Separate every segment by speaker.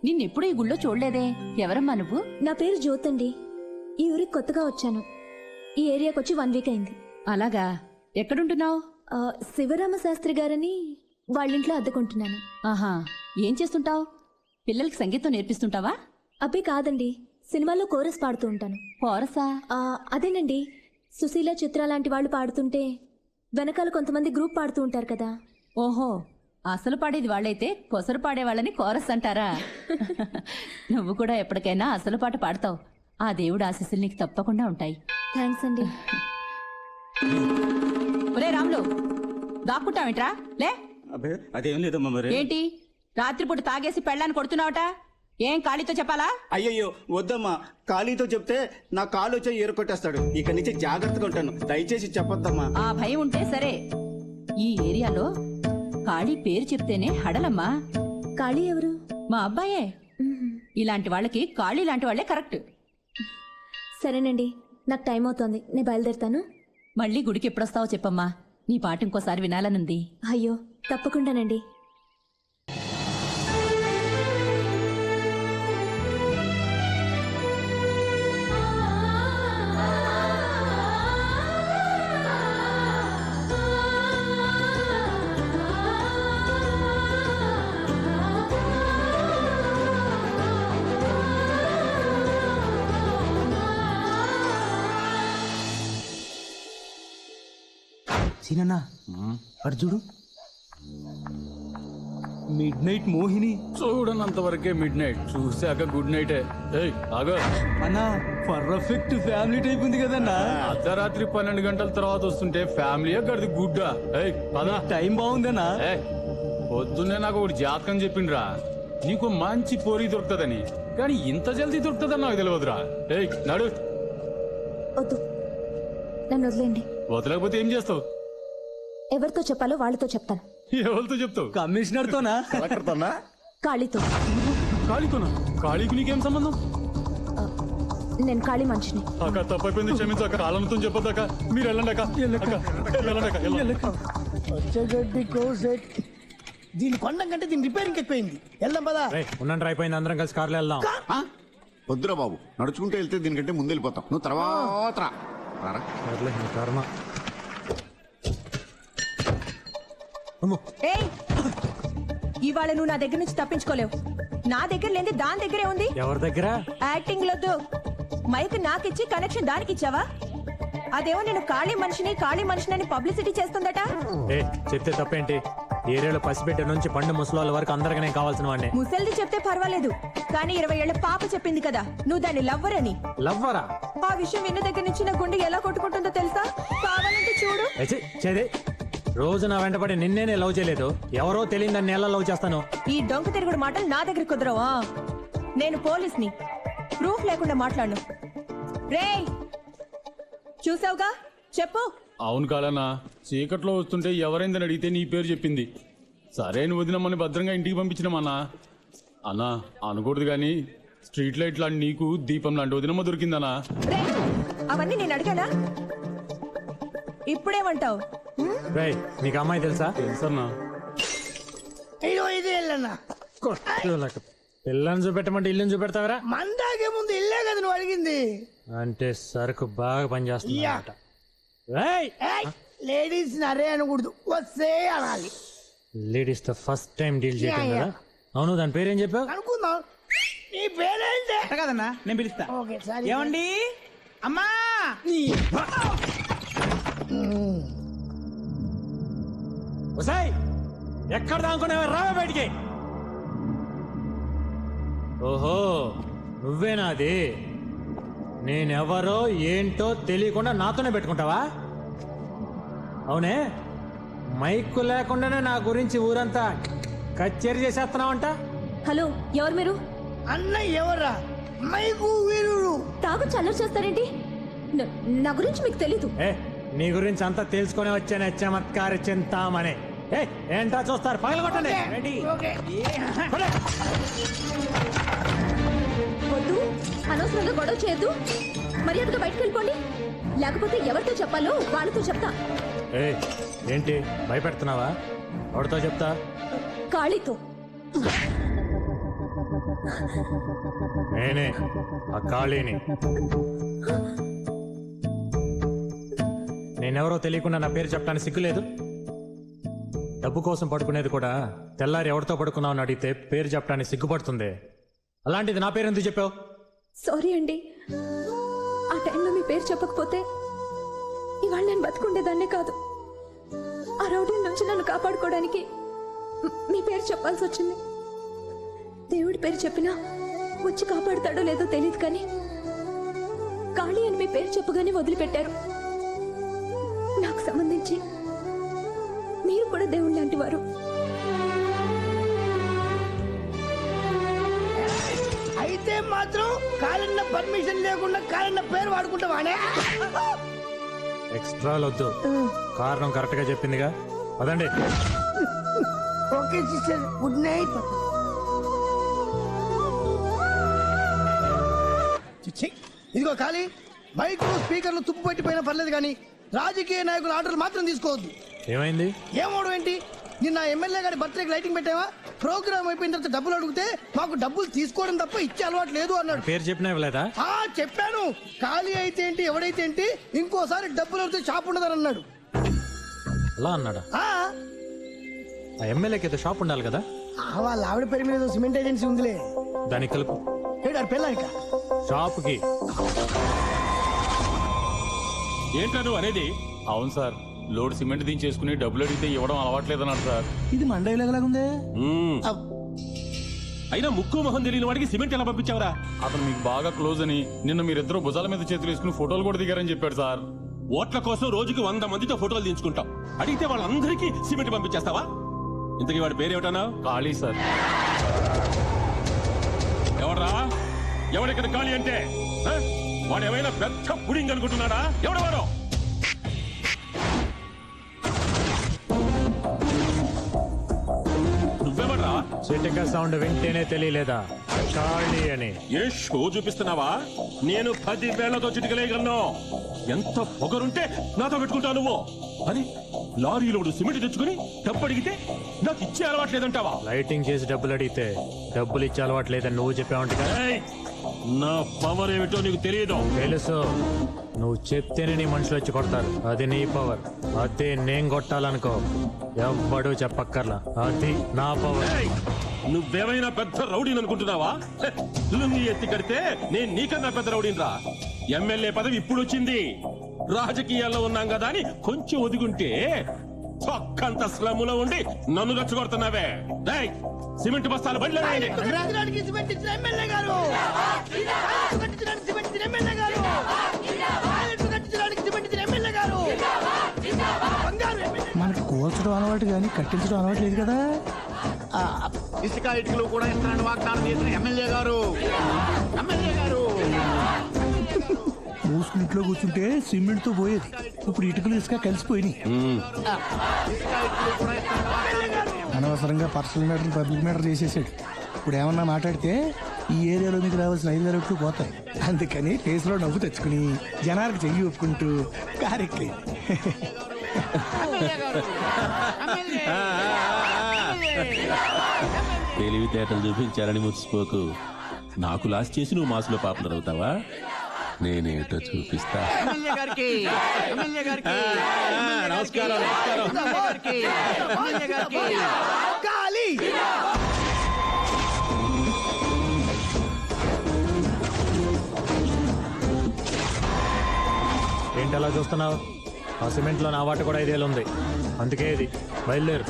Speaker 1: నిన్నెప్పుడు ఈ గుళ్ళో చూడలేదే. ఎవరమ్మా నువ్వు?
Speaker 2: నా పేరు జ్యోతండి. ఈ ఊరికి కొత్తగా వచ్చాను. ఈ ఏరియాకి వచ్చి 1 వీక్ అయింది.
Speaker 1: అలాగా, ఎక్కడుంటున్నావు?
Speaker 2: శివరామ శాస్త్రి గారని వాళ్ళింట్లో అద్దెకుంటున్నాను.
Speaker 1: ఆహా, ఏం చేస్తుంటావు? పిల్లలకి సంగీతం నేర్పిస్తుంటావా?
Speaker 2: అబ్బే కాదండి, సినిమాలో కోరస్ పాడుతూ ఉంటాను.
Speaker 1: కోరసా?
Speaker 2: అదేనండి, సుశీల, చిత్ర లాంటి వాళ్ళు పాడుతుంటే వెనకాల కొంతమంది గ్రూప్ పాడుతూ ఉంటారు కదా.
Speaker 1: ఓహో, అసలు పాడేది వాళ్ళైతే కొసరు పాడేవాళ్ళని కోరస్ అంటారా? నువ్వు కూడా ఎప్పటికైనా అసలు పాట పాడతావు. ఆ దేవుడు ఆశీస్సులు నీకు తప్పకుండా ఉంటాయి.
Speaker 2: థ్యాంక్స్ అండి.
Speaker 1: ఒరే రాములు, దాక్కుంటావేంట్రా? లే.
Speaker 3: అదేం లేదమ్మా. మరి
Speaker 1: ఏంటి రాత్రిపూట తాగేసి పెళ్ళాన్ని కొడుతున్నావట? ఏం ఖాళీతో చెప్పాలా?
Speaker 3: అయ్యయ్యో వద్దమ్మా, ఖాళీతో చెప్తే నా కాలు వచ్చి ఏరుకొట్టేస్తాడు. ఇక నుంచి జాగ్రత్తగా ఉంటాను, దయచేసి చెప్పొద్దమ్మా.
Speaker 1: ఆ భయం ఉంటే సరే. ఈ ఏరియాలో ఖాళీ పేరు చెప్తేనే హడలమ్మా.
Speaker 2: ఖాళీ ఎవరు?
Speaker 1: మా అబ్బాయే. ఇలాంటి వాళ్ళకి ఖాళీ లాంటి వాళ్ళే కరెక్ట్.
Speaker 2: సరేనండి, నాకు టైం అవుతోంది, నేను బయలుదేరుతాను.
Speaker 1: మళ్ళీ గుడికి ఎప్పుడొస్తావో చెప్పమ్మా, నీ పాట ఇంకోసారి వినాలనుంది.
Speaker 2: అయ్యో తప్పకుండానండి.
Speaker 4: సీనన్నా అటు చూడు, మిడ్ నైట్ మోహిని.
Speaker 5: చూడనంత వరకే మిడ్ నైట్, చూసాక గుడ్ నైటే. ఆగో
Speaker 4: అన్నా, పర్ఫెక్ట్ ఫ్యామిలీ టైప్ ఉంది కదన్నా.
Speaker 5: అర్ధరాత్రి 12 గంటల తర్వాత వస్తుంటే ఫ్యామిలీ గడిది గుడ్డా. పదా,
Speaker 4: టైం బాగుందన్నా.
Speaker 5: పొద్దున్నే నాకు ఒకటి జాతకం చెప్పిండ్రా, నీకు మంచి పోరి దొరుకుతుందని. కానీ ఇంత జల్దీ దొరుకుతుందని నాకు తెలియదురా. నడు.
Speaker 2: వద్దు, నన్ను వదిలేండి.
Speaker 5: వదలకపోతే ఏం చేస్తావు?
Speaker 2: ఎవరితో చెప్పాలో వాళ్ళతో చెప్తాను.
Speaker 5: ఎవరితో చెప్తావు?
Speaker 4: కమిషనర్ తోనా?
Speaker 2: ఖాళీతో.
Speaker 5: ఖాళీతోనా? ఖాళీకి నీకేం సంబంధం?
Speaker 2: నేను ఖాళీ మనిషిని.
Speaker 5: అక్క తప్పైపోయింది, క్షమించాక. కాలంతో చెప్పొద్దాక. మీరు వెళ్ళండి అక్క.
Speaker 6: దీని కొండం కంటే దీని రిపేరింగ్ ఎక్కువైంది. వెళ్దాం పదా.
Speaker 4: ఉండండి, అయిపోయింది, అందరం కలిసి కార్లో వెళ్దాం.
Speaker 7: వద్దురా బాబు, నడుచుకుంటూ వెళ్తే దీనికంటే ముందు వెళ్ళిపోతాం. నువ్వు తర్వాత
Speaker 4: కర్మ.
Speaker 8: ఏయ్, ఇవాళ నువ్వు నా దగ్గర నుంచి తప్పించుకోలేవు. నా దగ్గర లేని దాని దగ్గరే ఉంది.
Speaker 4: ఎవరి దగ్గర?
Speaker 8: యాక్టింగ్ లొద్దు. మైక్ నాకిచ్చి కనెక్షన్ దానికి ఇచ్చావా? అదేమో నేను ఖాళీ మనిషిని పబ్లిసిటీ చేస్తుందట.
Speaker 4: చెప్తే తప్పేంటి? ఏరియాలో పసిబిడ్డ నుంచి పండు ముసలాళ్ళ వరకు అందరికీ నేను కావాల్సిన వాడిని.
Speaker 8: ముసల్ది చెప్తే పర్వాలేదు, కానీ 20 ఏళ్ల పాప చెప్పింది కదా నువ్వు దాన్ని లవ్వర్ అని.
Speaker 4: లవ్వరా?
Speaker 8: ఆ విషయం విన్న దగ్గర నుంచి నా గుండె ఎలా కొట్టుకుంటుందో తెలుసా? కావాలంటే చూడు.
Speaker 4: చేదే, రోజు నా వెంటపడి నిన్నేనే లవ్ చేయలేదు, ఎవరో తెలియదు దాన్ని ఎలా లవ్ చేస్తాను.
Speaker 8: ఈ డొంక తిరుగుడు మాటలు నా దగ్గర కుదరవా? నేను పోలీస్ని, ప్రూఫ్ లేకుండా మాట్లాడను. రేయ్, చూసావుగా, చెప్పు.
Speaker 5: అవును కాదన్నా, చీకట్లో వస్తుంటే ఎవరైందని అడిగితే నీ పేరు చెప్పింది. సరే నువ్వు వదినమ్మని భద్రంగా ఇంటికి పంపించినామన్నా. అన్నా అనకూడదు కానీ స్ట్రీట్ లైట్ లాంటి నీకు దీపం లాంటి వదినమ్మ దొరికిందన్నా.
Speaker 8: రేయ్, అవన్నీ నేను అడిగానా? ఇప్పుడేమంటావు?
Speaker 4: రేయ్, నీకు అమ్మాయి తెలుసా?
Speaker 5: తెలుసన్నా.
Speaker 4: పిల్లని చూపెట్టమంటే ఇల్లుని చూపెడతావరా?
Speaker 6: మందాకే ముందు ఇల్లే కదా నువ్వు అడిగింది.
Speaker 4: అంటే సరుకు బాగా పనిచేస్తుంది.
Speaker 6: లేడీస్ నరే అనకూడదు, వస్తే అనాలి.
Speaker 4: లేడీస్ తో ఫస్ట్ టైం డీల్ చేయడం కదా. అవును, దాని పేరేం చెప్పావు?
Speaker 6: అనుకుందాం. నీ పేరేంటే
Speaker 9: కదన్నా, నేను పిలుస్తా.
Speaker 6: ఓకే, సరే.
Speaker 9: ఏమండి అమ్మా?
Speaker 4: ఒసేయ్, ఎక్కడ దానుకునేవా? రావే బయటికి. ఓహో, నువ్వేనా అది? నేనెవరో ఏంటో తెలియకుండా నాతోనే పెట్టుకుంటావా? అవునే, మైక్ లేకుండానే నా గురించి ఊరంతా కచేరీ చేసేస్తున్నావంట.
Speaker 2: హలో, ఎవరు మీరు?
Speaker 6: అన్న ఎవరా? మైకు వీరుడు.
Speaker 2: తాగు చల్లర చేస్తారేంటి? నా గురించి మీకు తెలీదు.
Speaker 4: నీ గురించి అంతా తెలుసుకునే వచ్చానే చమత్కార చింతామనే. ఏంటా చూస్తారు? పగలగొట్టండి.
Speaker 2: వద్దు, అనవసరంగా గొడవ చేయొద్దు. మర్యాదగా బయటకు వెళ్ళిపోండి, లేకపోతే ఎవరితో చెప్పాలో వాళ్ళతో చెప్తా.
Speaker 4: ఏంటి భయపెడుతున్నావా? ఎవరితో చెప్తా?
Speaker 2: ఖాళీతో.
Speaker 4: నేనే ఆ ఖాళీని. నేనెవరో తెలియకుండా నా పేరు చెప్పడానికి సిగ్గులేదు. డబ్బు కోసం పడుకునేది కూడా తెల్లారి ఎవరితో పడుకున్నావు అని అడిగితే పేరు చెప్పడానికి సిగ్గుపడుతుంది. అలాంటిది నా పేరు ఎందుకు చెప్పావు?
Speaker 2: సారీ అండి, ఆ టైంలో మీ పేరు చెప్పకపోతే ఇవాళ నేను బతుకుండేదాన్నే కాదు. ఆ రౌడీ నుంచి నన్ను కాపాడుకోవడానికి మీ పేరు చెప్పాల్సి వచ్చింది. దేవుడి పేరు చెప్పినా వచ్చి కాపాడుతాడో లేదో తెలియదు, కానీ ఖాళీ అని మీ పేరు చెప్పగానే వదిలిపెట్టారు. నాకు సంబంధించి మీరు కూడా దేవుడు లాంటి వారు.
Speaker 6: అయితే మాత్రం కాలన్న పర్మిషన్ లేకుండా కాలన్న పేరు వాడుకుంటావానే?
Speaker 4: ఎక్స్ట్రా వద్దు, కారణం కరెక్ట్ గా చెప్పిందిగా. అదండి.
Speaker 6: Okay sister, good night. చిచ్చి, ఇదిగో ఖాళీ, బైక్లు స్పీకర్లు తుప్పు పట్టిపోయినా పర్లేదు, కానీ రాజకీయ నాయకుల ఆర్డర్లు మాత్రం తీసుకోవద్దు.
Speaker 4: ఏమైంది?
Speaker 6: ఏమవడం ఏంటి? నిన్న ఎమ్మెల్యే గారి బర్త్డేకి లైటింగ్ పెట్టావా? ప్రోగ్రామ్ అయిపోయిన తర్వాత డబ్బులు అడిగితే మాకు డబ్బులు తీసుకోవడం తప్ప ఇచ్చే అలవాటు లేదు అన్నాడు.
Speaker 4: పేరు చెప్పినా ఇవ్వలేదా?
Speaker 6: చెప్పాను. ఖాళీ అయితే ఏంటి, ఎవడైతే ఏంటి, ఇంకోసారి డబ్బులు అడిగితే షాప్ ఉండదని అన్నాడు.
Speaker 4: అలా అన్నాడా?
Speaker 6: ఆ
Speaker 4: ఎమ్మెల్యేకి ఏదో షాప్ ఉండాలి కదా.
Speaker 6: వాళ్ళ ఆవిడ పేరు మీద సిమెంట్ ఏజెన్సీ ఉందిలే.
Speaker 4: దానికి కలుపు.
Speaker 6: ఏడారు పెళ్ళాక
Speaker 4: షాప్కి.
Speaker 5: ఏంటా నువ్వు అనేది? అవును సార్, లోడ్ సిమెంట్ దించేసుకుని డబ్బులు అడిగితే ఇవ్వడం అలవాట్లేదన్నాడు సార్.
Speaker 6: ఇది మండవిలాగుందే.
Speaker 5: అయినా ముక్కు మొహం తెలియని వాడికి సిమెంట్ ఎలా పంపించావరా? అతను మీకు బాగా క్లోజ్ అని నిన్న మీరిద్దరూ భుజాల మీద చేతులు వేసుకుని ఫోటోలు కూడా దిగారని చెప్పాడు సార్. ఓట్ల కోసం రోజుకి 100 మందితో ఫోటోలు దించుకుంటాం. అడిగితే వాళ్ళందరికీ సిమెంట్ పంపించేస్తావా? ఇంతకీ వాడి పేరేమిటన్నా? ఖాళీ సార్. ఎవడరా? ఎవడిక్కడ ఖాళీ అంటే? వాడు ఏమైనా పెద్ద పుడింగ్ అనుకుంటున్నాడా? ఎవడెవడో? నువ్వెవడరా?
Speaker 4: చిటిక సౌండ్ వింటేనే తెలియలేదా ఖాళీ అని?
Speaker 5: ఏ షో చూపిస్తున్నావా? నేను 10 వేళ్లతో చిటికలేయగలను. ఎంత పొగరుంటే నాతో పెట్టుకుంటావు నువ్వు? అది లారీలోడు సిమెంట్ తెచ్చుకుని డబ్బు అడిగితే నాకు ఇచ్చే అలవాట్లేదంటావా?
Speaker 4: లైటింగ్ చేసి డబ్బులు అడిగితే డబ్బులు ఇచ్చే అలవాటు లేదని నువ్వు చెప్పావంట కదా.
Speaker 5: నా పవర్ ఏమిటో నీకు తెలియదు.
Speaker 4: తెలుసు. నువ్వు చెప్తేనే నీ మనుషులు వచ్చి కొడతారు. అది నీ పవర్. అదే నేను కొట్టాలనుకో ఎవ్వడూ చెప్పక్కర్లా. అది నా పవర్.
Speaker 5: నువ్వేమైనా పెద్ద రౌడీని అనుకుంటున్నావా? లుంగి ఎత్తి కడితే నేను నీకన్నా పెద్ద రౌడీని రా. ఎమ్మెల్యే పదవి ఇప్పుడు వచ్చింది. రాజకీయాల్లో ఉన్నాం కదా అని కొంచెం ఒదిగుంటే చొక్కంత స్లమ్ములో ఉండి నన్ను రెచ్చగొడుతున్నావే. సిమెంట్ బస్తాలు బండి
Speaker 6: సిమెంట్ ఇచ్చిన ఎమ్మెల్యే గారు, సిమెంట్ ఇచ్చిన ఎమ్మెల్యే గారు, సిమెంట్ ఇచ్చిన ఎమ్మెల్యే గారు. మనకు కూల్చడం అలవాటు కానీ కట్టించడం అలవాటు లేదు కదా.
Speaker 7: ఇసుక ఇటుకలు కూడా ఇస్తానని వాగ్దానం చేసిన ఎమ్మెల్యే గారు. ఎమ్మెల్యే గారు
Speaker 6: మూసుకుని ఇంట్లో కూర్చుంటే సిమెంట్ తో పోయేది, ఇప్పుడు ఇటుకలు ఇసుక కలిసిపోయినాయి. అనవసరంగా పర్సనల్ మ్యాటర్ పబ్లిక్ మ్యాటర్ చేసేసాడు. ఇప్పుడు ఏమన్నా మాట్లాడితే ఈ ఏరియాలో మీకు రావాల్సిన 5 రెట్లు పోతాయి. అందుకని ఫేస్ లో నవ్వు తెచ్చుకుని జనాలకు చెయ్యి ఒప్పుకుంటూ కారెక్కి
Speaker 10: తెలివితేటలు చూపించాలని ముచ్చిపోకు. నాకు లాస్ట్ చేసి నువ్వు మాసులో పాపులర్ అవుతావా? నేనేటో చూపిస్తా.
Speaker 5: నమస్కారం.
Speaker 4: ఏంటి అలా చూస్తున్నావు? ఆ సిమెంట్లో నా వాట కూడా 5 ఏళ్ళు ఉంది. అందుకే ఇది బయలుదేరు.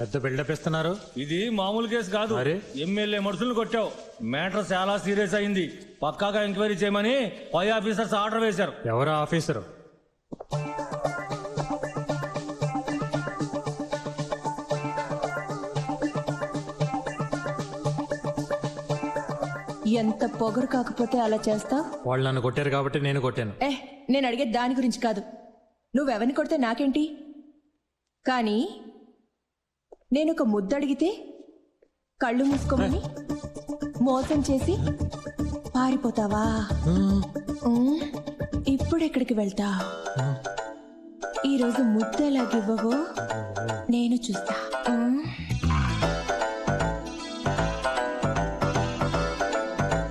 Speaker 4: పెద్ద బిల్డప్ ఇస్తున్నారు.
Speaker 11: ఇది మామూలు కేసు కాదు.
Speaker 4: మరి?
Speaker 11: ఎమ్మెల్యే మనుషులను కొట్టావు. మ్యాటర్ చాలా సీరియస్ అయింది. పక్కాగా ఎంక్వైరీ చేయమని పై ఆఫీసర్స్ ఆర్డర్ వేశారు.
Speaker 4: ఎవరా ఆఫీసరు?
Speaker 8: ఎంత పొగరు కాకపోతే అలా చేస్తా?
Speaker 4: వాళ్ళు నన్ను కొట్టారు కాబట్టి నేను కొట్టాను.
Speaker 8: నేను అడిగేది దాని గురించి కాదు. నువ్వెవరిని కొడితే నాకేంటి, కానీ నేను ఒక ముద్దు అడిగితే కళ్ళు మూసుకోమని మోసం చేసి పారిపోతావా? ఇప్పుడెక్కడికి వెళ్తా? ఈరోజు ముద్దు ఎలాగివ్వవో నేను చూస్తా.